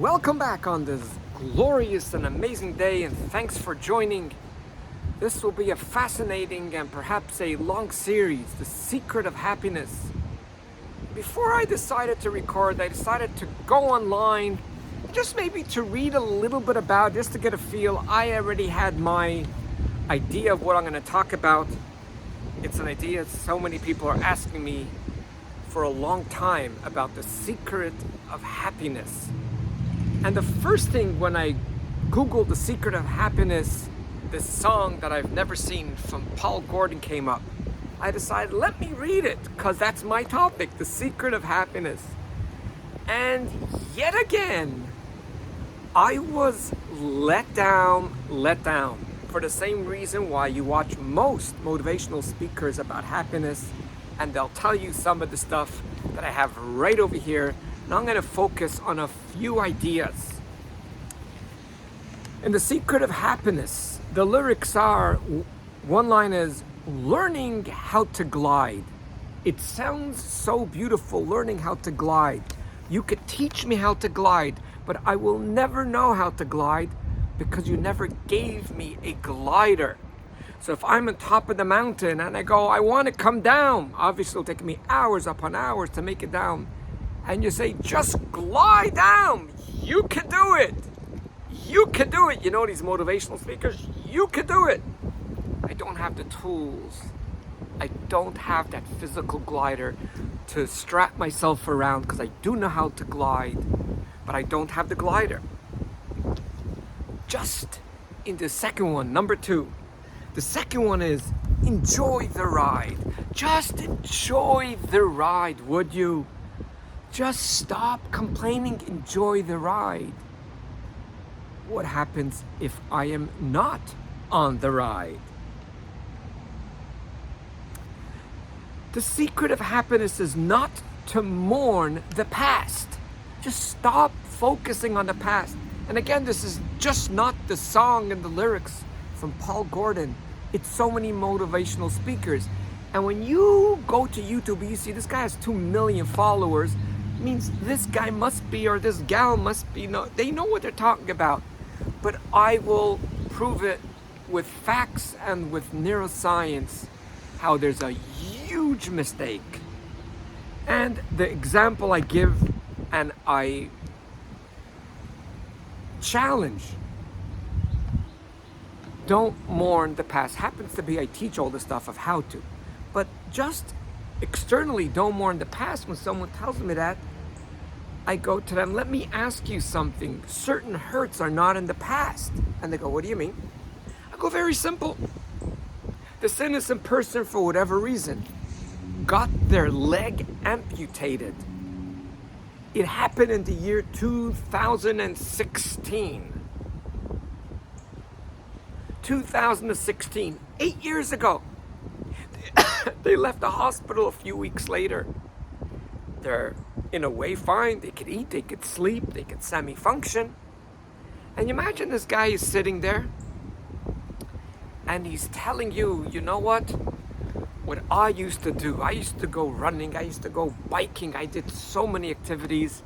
Welcome back on this glorious and amazing day, and thanks for joining. This will be a fascinating and perhaps a long series, The Secret of Happiness. Before I decided to record, I decided to go online, just maybe to read a little bit about, just to get a feel. I already had my idea of what I'm going to talk about. It's an idea so many people are asking me for a long time about the secret of happiness. And the first thing when I Googled The Secret of Happiness, this song that I've never seen from Paul Gordon came up. I decided, let me read it, because that's my topic, The Secret of Happiness. And yet again, I was let down, for the same reason why you watch most motivational speakers about happiness, and they'll tell you some of the stuff that I have right over here. Now I'm going to focus on a few ideas. In The Secret of Happiness, the lyrics are, one line is, learning how to glide. It sounds so beautiful, learning how to glide. You could teach me how to glide, but I will never know how to glide because you never gave me a glider. So if I'm on top of the mountain and I go, I want to come down, obviously it'll take me hours upon hours to make it down. And you say, just glide down. You can do it. You can do it. You know, these motivational speakers, you can do it. I don't have the tools. I don't have that physical glider to strap myself around, because I do know how to glide, but I don't have the glider. Just in the second one, number 2. The second one is enjoy the ride. Just enjoy the ride, would you? Just stop complaining, enjoy the ride. What happens if I am not on the ride? The secret of happiness is not to mourn the past. Just stop focusing on the past. And again, this is just not the song and the lyrics from Paul Gordon. It's so many motivational speakers. And when you go to YouTube, you see this guy has 2 million followers. It means this guy must be, or this gal must be, they know what they're talking about. But I will prove it with facts and with neuroscience how there's a huge mistake. And the example I give and I challenge, don't mourn the past. Happens to be I teach all the stuff of how to. But just externally, don't mourn the past. When someone tells me that, I go to them, let me ask you something. Certain hurts are not in the past. And they go, what do you mean? I go, very simple. This innocent person, for whatever reason, got their leg amputated. It happened in the year 2016. 2016, 8 years ago. They left the hospital a few weeks later. They're in a way fine. They could eat, they could sleep, they could semi-function. And you imagine this guy is sitting there and he's telling you, you know what I used to do, I used to go running, I used to go biking, I did so many activities.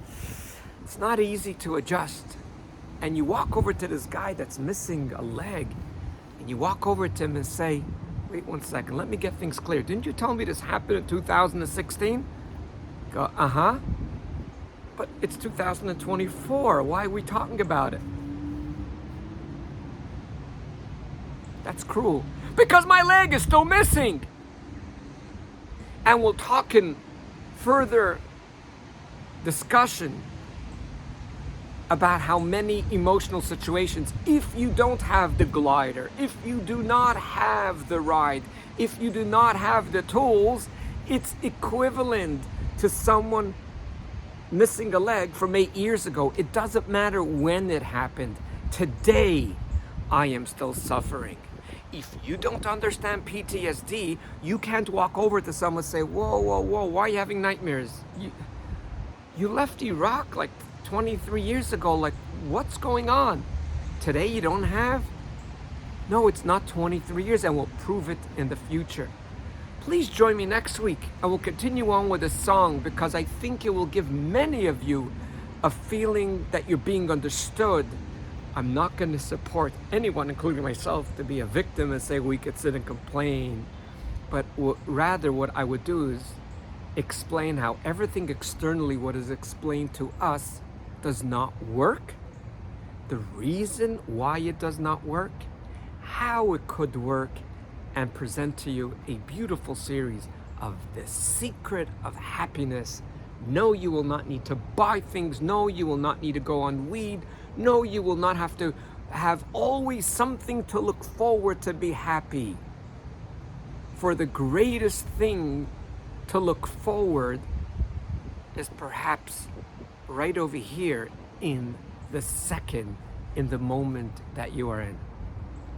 It's not easy to adjust. And you walk over to this guy that's missing a leg, and you walk over to him and say, wait 1 second, let me get things clear. Didn't you tell me this happened in 2016? Go, uh-huh. But it's 2024. Why are we talking about it? That's cruel. Because my leg is still missing. And we'll talk in further discussion about how many emotional situations, if you don't have the glider, if you do not have the ride, if you do not have the tools, it's equivalent to someone missing a leg from 8 years ago. It doesn't matter when it happened. Today, I am still suffering. If you don't understand PTSD, you can't walk over to someone and say, whoa, why are you having nightmares? You left Iraq like 23 years ago, like what's going on? Today you don't have? No, it's not 23 years, and we'll prove it in the future. Please join me next week. I will continue on with this song because I think it will give many of you of feeling that you're being understood, I'm not going to support anyone, including myself, to be a victim and say we could sit and complain. But rather what I would do is explain how everything externally, what is explained to us, does not work, the reason why it does not work, how it could work, and present to you a beautiful series of the secret of happiness. No, you will not need to buy things. No, you will not need to go on weed. No, you will not have to have always something to look forward to be happy. For the greatest thing to look forward is perhaps right over here in the second, in the moment that you are in.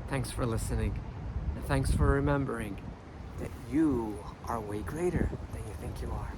Thanks for listening, and thanks for remembering that you are way greater than you think you are.